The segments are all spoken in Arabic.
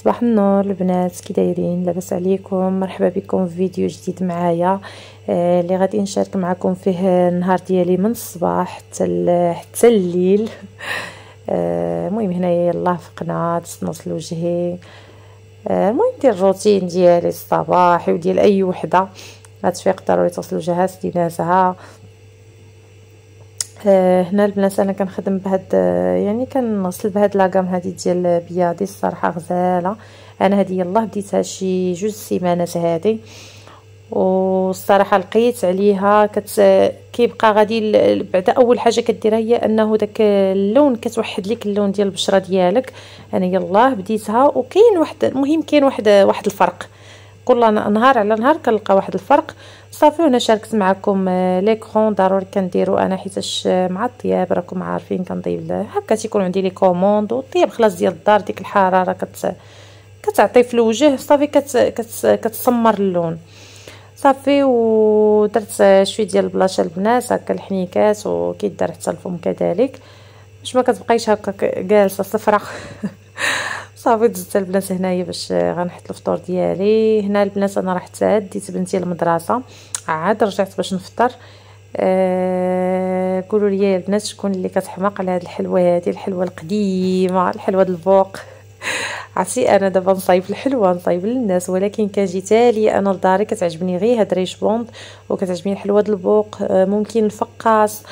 صباح النور البنات، كي دايرين؟ لاباس عليكم؟ مرحبا بكم في فيديو جديد معايا. اللي غادي نشارك معكم فيه النهار ديالي من الصباح حتى الليل. المهم هنايا يلاه فقنا تسنص وجهي. المهم ديال الروتين ديالي الصباحي وديال اي وحده غتفيق ضروري تغسل وجهها سناناتها. هنا البنات انا كنخدم بهاد، يعني كنغسل بهاد لاكام هادي ديال بياضي. الصراحه غزاله، انا هادي يلاه بديتها شي 2 سيمانات هادي، والصراحه لقيت عليها كيبقى غادي بعدا. اول حاجه كديرها هي انه داك اللون كتوحد لك اللون ديال البشره ديالك. انا يلاه بديتها وكاين واحد، المهم كاين واحد الفرق. كل نهار على نهار كنلقى واحد الفرق. صافي وانا شاركت معكم ليكرون ضروري كنديرو انا، حيتاش مع الطياب راكم عارفين كنطيب هكا تيكون عندي لي كوموند، والطياب خلاص ديال الدار ديك الحراره كتعطي في الوجه. صافي كتسمر اللون. صافي ودرت شويه ديال البلاشه البنات هكا الحنيكات، وكيدار حتى الفم كذلك باش ما كتبقايش هكا جالسه صفرة. صافي دزت البنات هنايا باش غنحط الفطور ديالي. هنا البنات انا رحت ديت بنتي للمدرسه، عاد رجعت باش نفطر. قولوا لي يا البنات شكون اللي كتحماق على هاد الحلوه هادي، الحلوه القديمه، الحلوه د البوق. عرفتي انا دابا نصايب الحلوه نصايب للناس، ولكن كنجي تالي انا لداري كتعجبني غير هاد ريش بوند، وكتعجبني الحلوه د البوق، ممكن الفقاص،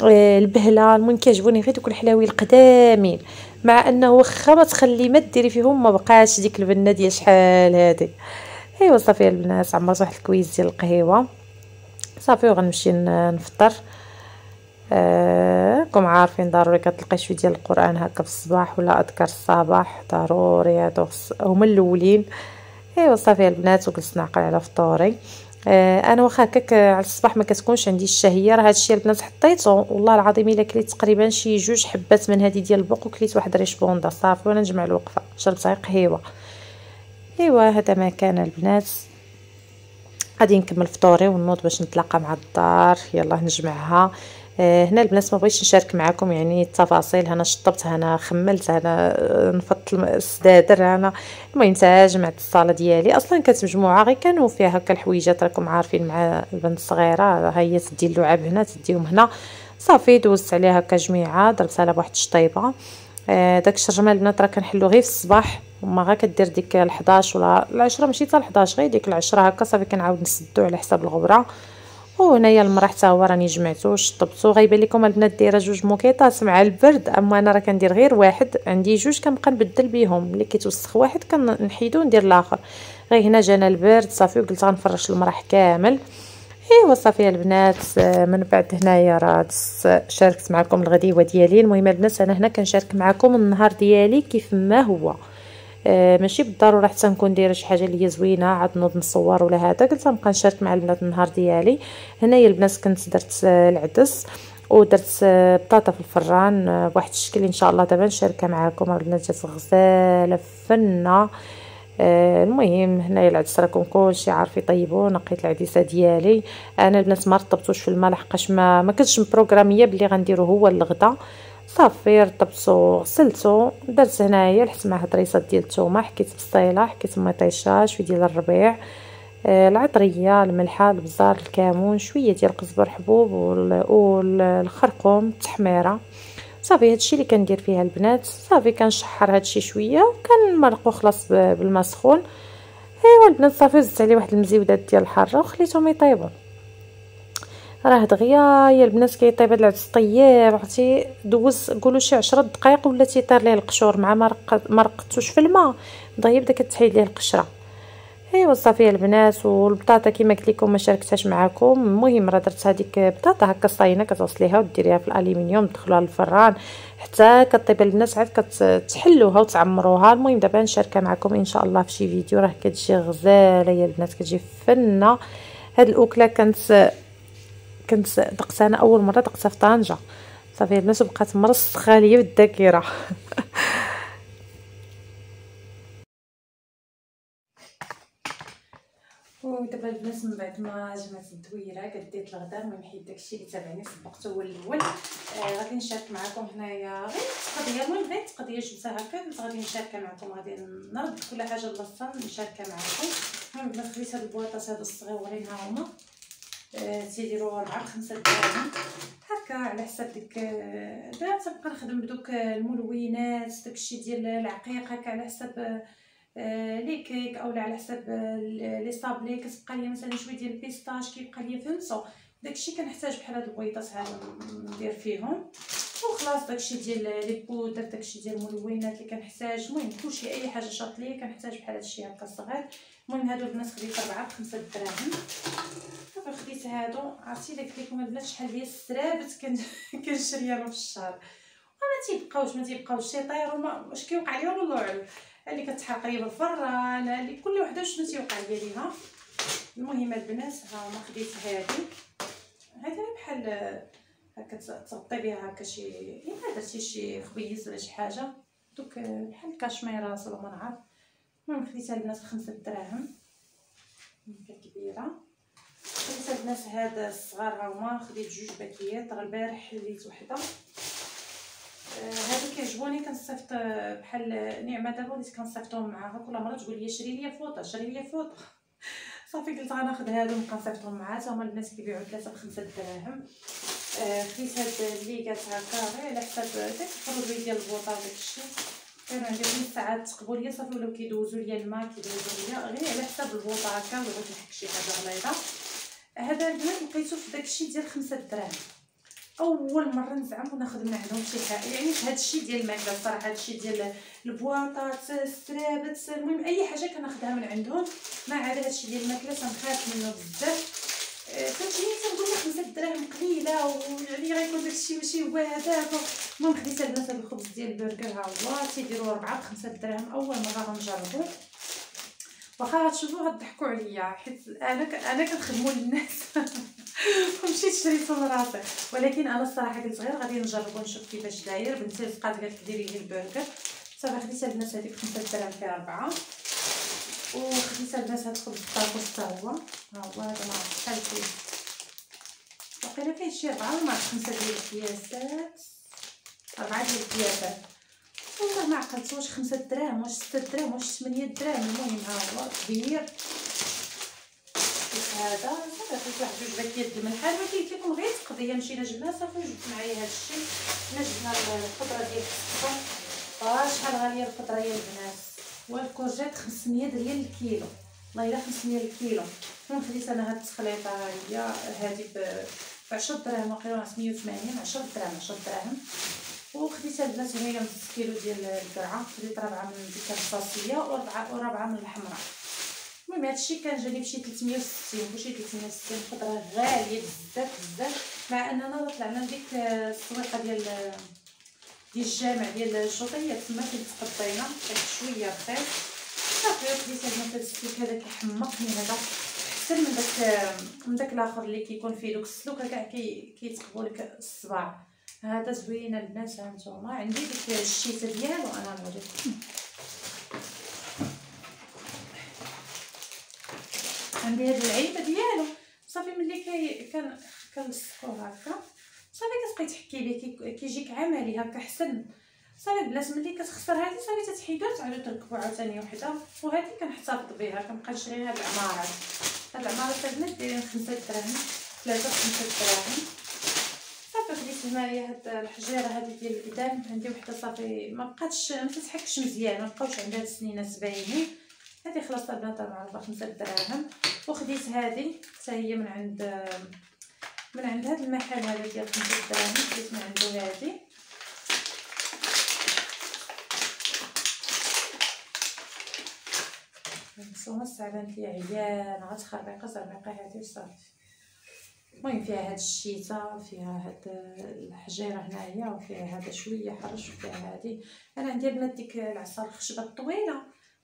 البهله. المهم كيعجبوني غير دوك الحلاوي القدامين، مع انه واخا ما تخلي ما ديري فيهم ما بقاش ديك البنه ديال شحال هذه. ايوا صافي البنات عمرت واحد الكويز ديال القهيوه. صافي وغنمشي نفطر. راكم عارفين ضروري كتلقي شويه ديال القران هكا في الصباح ولا اذكار الصباح، ضروري هادو هما الاولين. ايوا صافي البنات وجلست نعقل على فطوري. انا واخا هكاك على الصباح ما كتكونش عندي الشهيه، راه هادشي البنات حطيته والله العظيم الا كليت تقريبا شي 2 حبات من هذه ديال البوق، وكليت واحد ريش بوندا. صافي وانا نجمع الوقفه شربت غير قهيوه. ايوا هذا ما كان البنات. غادي نكمل فطوري ونوض باش نتلاقى مع الدار، يلا نجمعها. هنا البنات ما بغيتش نشارك معكم يعني التفاصيل. انا شطبت، انا خملت، انا نفضت السدادر، انا المهم تا جمعت الصاله ديالي. اصلا كانت مجموعه غير كانوا فيها هكا الحويجات راكم عارفين، مع البنت الصغيره هي تدي اللعاب هنا تديهم هنا. صافي دوزت عليها هكا جميعه، درتها لها بواحد الشطيبه. داك الشرجمه البنات راه كنحلو غير في الصباح، وما غا كدير ديك 11 ولا 10، ماشي حتى 11 غير ديك 10 هكا. صافي كنعاود نسدو على حساب الغبره. وهنايا المرا حتى هو راني جمعتو شطبتو. غايبان لكم البنات دايره 2 موكيطات مع البرد، اما انا راه كندير غير واحد، عندي 2 كنبقى نبدل بهم، ملي كيتوسخ واحد كنحيدو ندير الاخر. غير هنا جانا البرد صافي وقلت غنفرش المراح كامل. ايوا صافي البنات، من بعد هنايا راه شاركت معكم الغديوه ديالي. المهم البنات انا هنا كنشارك معكم النهار ديالي كيف ما هو. ماشي بالضروره حتى نكون دايره شي حاجه اللي هي زوينه عاد نوض نصور ولا هذا. قلت نبقى نشارك مع البنات النهار ديالي. هنايا البنات كنت درت العدس، ودرت بطاطا في الفران بواحد الشكل ان شاء الله دابا نشاركها معكم البنات. جات غزاله فنه. المهم هنايا العدس راكم كلشي عارفين طيبوا. نقيت العديسه ديالي. انا البنات ما رطبتوش في الماء لحقاش ما كنتش مبروغراميه بلي غنديرو هو الغدا. صافي رطبتو غسلتو، درت هنايا لحت مع هضريصات ديال الثومه، حكيت بالصيله، حكيت مطيشه، شويه ديال الربيع، العطريه، الملحه، البزار، الكمون، شويه ديال القزبر حبوب والخرقوم التحميره. صافي هادشي اللي كندير فيها البنات. صافي كنشحر هادشي شويه وكنمرقو خلاص بالماء سخون. ايوا البنات صافي زدت عليه واحد المزيودات ديال الحاره وخليتهم يطيبوا. راه دغيا يا البنات كيطيب هاد العدس طياب، عرفتي دوز قولوا شي 10 دقائق ولا تيطير ليه القشور مع ما رقدتوش في الماء دغيا بدا كتحيد ليه القشره. ايوا صافي البنات. والبطاطا كيما قلت لكم ما شاركتهاش معكم. المهم راه درت هذيك بطاطا هكا صاينه كتغسليها وديريها في الالومنيوم تدخلوها للفران حتى كطيب البنات، عاد كتحلوها وتعمروها. المهم دابا نشاركها معكم ان شاء الله في شي فيديو، راه كتجي غزاله يا البنات كتجي فنه. هاد الاكله كنت دقتها انا اول مره دقتها في طنجه. صافي البنات بقات مرسخه ليا بالذاكره. ودابا البنات من بعد ما جمعت الدويره قديت الغدا، المهم حيت داكشي اللي تابعني سبقته هو الاول. غادي نشارك معكم هنايا غير قضيه، المهم غير قضيه جبتها هكا قلت غادي نشاركها معكم، غادي نرد كل حاجه بلاصتها نشاركها معكم. المهم بلا خديت هاد البواطات هادو الصغيورين ها هما تيديروا 4 5 دراهم هكا على حساب ديك. دابا تنبقى نخدم بدوك الملونات داكشي ديال العقيق هكا على حساب لي كيك اولا على حساب لي صابلي. كتبقى ليا مثلا شويه ديال البيستاش كيبقى ليا فهمتوا داكشي كنحتاج بحال هاد البويضات هادو ندير فيهم وخلاص. داكشي ديال لي بودر داكشي ديال الملونات اللي كنحتاج، المهم كلشي اي حاجه شاط ليا كنحتاج بحال هادشي هكا صغير. المهم هادو البنات خديت 4 5 دراهم. دابا خديت هادو عرفتي الا قلت لكم البنات شحال ديال السرابت كنشريهم في الشهر ما تيبقاوش تيطيروا، واش كيوقع ليهم الله اعلم. اللي كتحرق لي بالفران اللي كل وحده شنو تيوقع ليها. المهم البنات ها ما خديت هادي بحال هكا تغطي بها هكا شي الا درتي شي خبيز ولا شي حاجه دوك بحال الكاشميرات ولا ما نعرف. المهم خديتها البنات 5 دراهم كبيره. خديت البنات هاد الصغار ها هما، خديت 2 باكيات، راه البارح حليت وحده. هادو كيعجبوني كنصيفط بحال نعمه دابا وليت كنصيفطهم معاها كل مره تقول لي شري لي فوطه صافي قلت غناخذ هادو نبقى نصيفطهم معاها. هما البنات كيبيعوا 3 ب5 دراهم. خديت هاد الليكات هكا غير على حساب داك البرودوي ديال البوطه وداكشي. كانوا عندي 5 ساعات تقبوا صافي ولاو كيدوزوا ليا الماء كيدوزوا ليا غير على حساب البوطه هكا. ولا بغيت نحك شي حاجه غليظه هذا البنات لقيتو في داكشي ديال 5 دراهم. اول مره نزعم وناخذ من عندهم شي حاجه يعني في هادشي ديال الماكله الصراحه. هادشي ديال البواطات السرابت المهم اي حاجه كناخذها من عندهم، ما عدا هادشي ديال الماكله تنخاف منه بزاف. فهمتيني تنقول لك 5 دراهم قليله ويعني غيكون داكشي ماشي هو هذاك. المهم خديت البنات هاد الخبز ديال البرجر ها هو تيديروا 4 ب 5 دراهم. اول مره غنجربو واخا غتشوفوا غضحكوا عليا حيت انا كنخدموا للناس ومشيت شريتو لراسي، ولكن انا الصراحه قلت غير غادي نجرب ونشوف كيفاش داير. بنتي لصقات قالت لي ديري لي البرجر صافي خديت البنات هذيك 5 دراهم فيها 4. وخديت البنات هاد الخبز الطاكوس حتى هو ها هو هذا ما عرفتش شحال فيه، واقيلا فيه شي 4 ولا 5 ديال الكياسات 4 ديال الكياسات والله ما عقلت واش 5 دراهم واش 6 دراهم واش 8 دراهم. المهم ها هو كبير هذا صافي خديت واحد 2 باكيات د الملحه. ما قلت لكم غير قضيه مشينا جبنا صافي وجبت معايا هادشي. حنا جبنا الخضره ديال السكر شحال غاليه الخضره يا البنات، والكورجيت 500 ريال الكيلو والله الا 500 الكيلو. المهم خديت انا هاد التخليطه هي هادي ب 10 دراهم واقيلا 180 10 دراهم. وخديت البنات هنايا نص كيلو ديال القرعه، خديت 4 من ديك الفاصوليا و4 من الحمراء. المهم هادشي كان جاني بشي 360 وشي 360. خضره غاليه بزاف مع اننا طلعنا لديك السويقه ديال الجامع ديال الشوطيه تما فين تقضينا شويه رخيص. صافي خديت هاد السلوك هذا كيحمقني، هذا احسن من داك الاخر اللي كيكون فيه دوك السلوكه كاع كيتقبوا لك الصباع. هذا زوين البنات هانتوما. عندي ديك الشيته ديالو انا نوريكم، عندي هاد العلبه ديالو صافي ملي كنلصقوه هكا صافي كتبقاي تحكي به كيجيك عملي هكا حسن. صافي البنات ملي كتخسر هادي صافي تتحيدو تعاودو تركبوا عاوتاني وحده. وهادي كنحتفظ بها كنبقى نشري هاد العمارات. هاد العمارات البنات دايرين 5 دراهم 3 5 دراهم. صافي خديت هنايا هاد الحجيره هادي ديال القدام عندي وحده صافي ما بقاتش ما تتحكش مزيان، ما بقاوش عندها السنينات باينين. هادي خلاص البنات معروفه 5 دراهم. وخديت هادي حتى هي من عند هاد المحل هذا ديال 5 دراهم. خديت من عنده هادي نتوما صعبانت لي عيان غتخربيقه زربيقه هادي وصافي. المهم فيها هاد الشيته فيها هاد الحجيره هنايا وفيها هذا شويه حرش وفيها هادي. انا عندي البنات ديك العصا الخشبه الطويله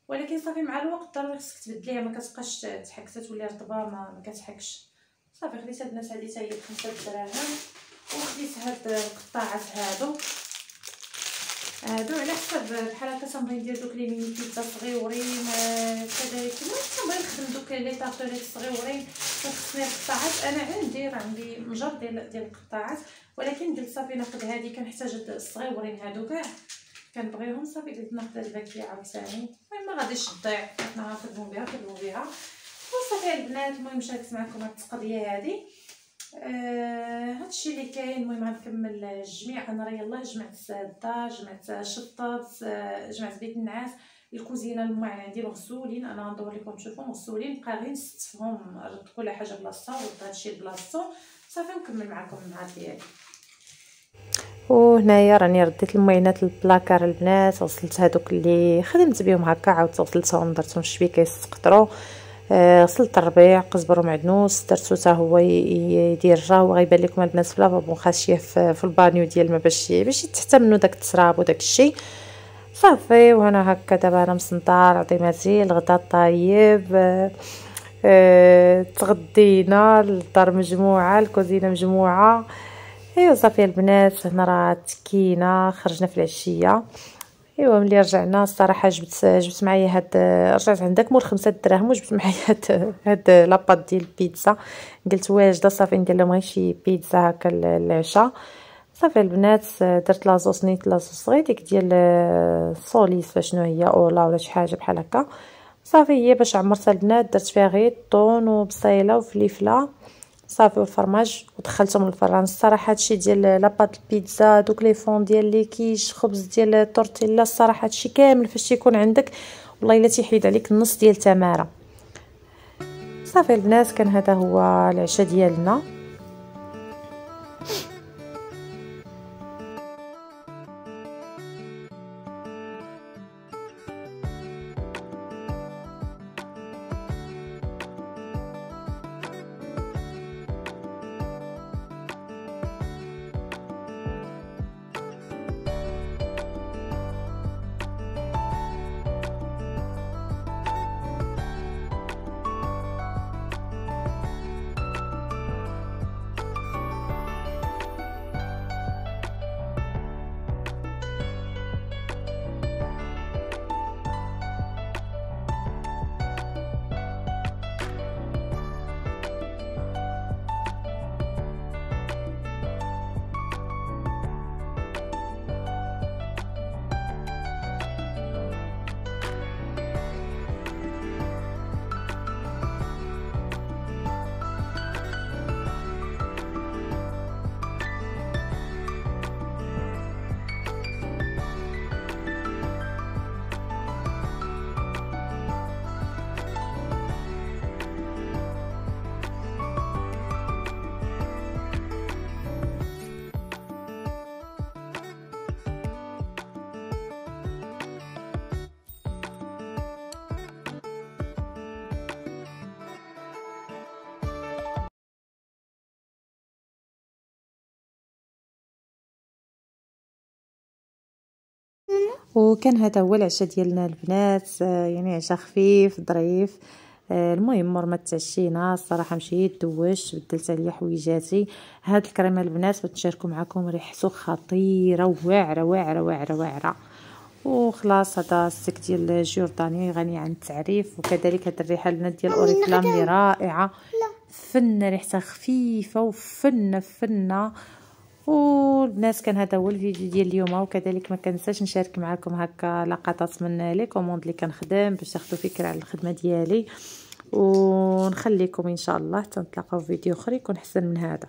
ولكن صافي مع الوقت ضروري خصك تبدليها ما كتبقاش تحك تولي رطبه ما كتحكش. صافي خديت هاد البنات هادي حتى هي ب5 دراهم. وخديت هاد القطاعات هادو على حسب بحال هكا تنبغي ندير دوك لي ميني بيتزا صغيورين كذلك تنبغي نخدم دوك صافي لي طارطوليت صغيورين خصني القطاعات. انا عندي مجر ديال القطاعات، ولكن قلت صافي ناخذ هذه، كنحتاج هاد الصغيورين هادو كاع كنبغيهم. صافي قلت ناخذ هاد الباكيه عاوتاني، ما غاديش تضيع، حنا غنخدمو بها وصافي البنات. المهم شاركت معكم هاد التقضيه هادي. هادشي اللي كاين. المهم غنكمل الجميع. انا راه يلاه جمعت الدار، جمعت شطات، جمعت بيت النعاس، الكوزينه الماعن عندي مغسولين. انا غندور لكم تشوفوا مغسولين، بقى غير نستفهم، رد كل حاجه بلاصتها ورد هادشي لبلاصتو صافي. نكمل معكم النهار ديالي. وهنايا راني رديت المعينات للبلاكار البنات، وصلت هذوك اللي خدمت بهم هكا عاودت وصلتهم درتهم شويه كيسقطروا. غسلت الربيع، قزبر ومعدنوس درتو حتى هو يدير الرا. وغيبان لكم البنات في لافابو خاشيه في البانيو ديال ما باش يتحتمنوا داك التراب وداك الشيء صافي. وهنا هكا دابا انا مسنطار عظيماتي الغدا طايب. تغدينا الدار مجموعه، الكوزينه مجموعه. ايوا صافي البنات. هنا راه تكينا، خرجنا في العشيه. ايوا ملي رجعنا الصراحه جبت معايا هاد، رجعت عندك مول 5 دراهم وجبت معايا هاد لاباط ديال البيتزا. قلت واجده صافي ندير لهم غير شي بيتزا هكا العشاء صافي البنات. درت لاصوص نيت لاصوص غير ديك ديال سوليس فشنو هي اولا ولا شي حاجه بحال هكا صافي. هي باش عمرتها البنات درت فيها غير الطون وبصيله وفليفله صافي والفرماج ودخلتهم للفران. الصراحه هادشي ديال لاباط البيتزا، دوك لي فون ديال لي كيش، خبز ديال التورتيلا، الصراحه هادشي كامل فاش تيكون عندك والله الا تيحيد عليك النص ديال تماره صافي البنات. كان هذا هو العشاء ديالنا. وكان هذا هو العشاء ديالنا البنات. يعني عشاء خفيف ظريف. المهم مور ما تعشينا الصراحه مشيت دوشت بدلت عليا حويجاتي. هاد الكريمه البنات بغيت نشاركو معكم، ريحته خطيره واعره واعره واعره واعره. وخلاص هذا السك ديال جورداني غني عن التعريف. وكذلك هاد الريحه البنات ديال اوريفلام اللي رائعه فنه، ريحتها خفيفه وفنه. والبنات كان هذا هو الفيديو ديال اليوم. وكذلك ما كنساش نشارك معكم هكا لقطات من لي كوموند اللي كنخدم باش تاخذوا فكره على الخدمه ديالي. ونخليكم ان شاء الله حتى نتلاقاو في فيديو اخر يكون احسن من هذا.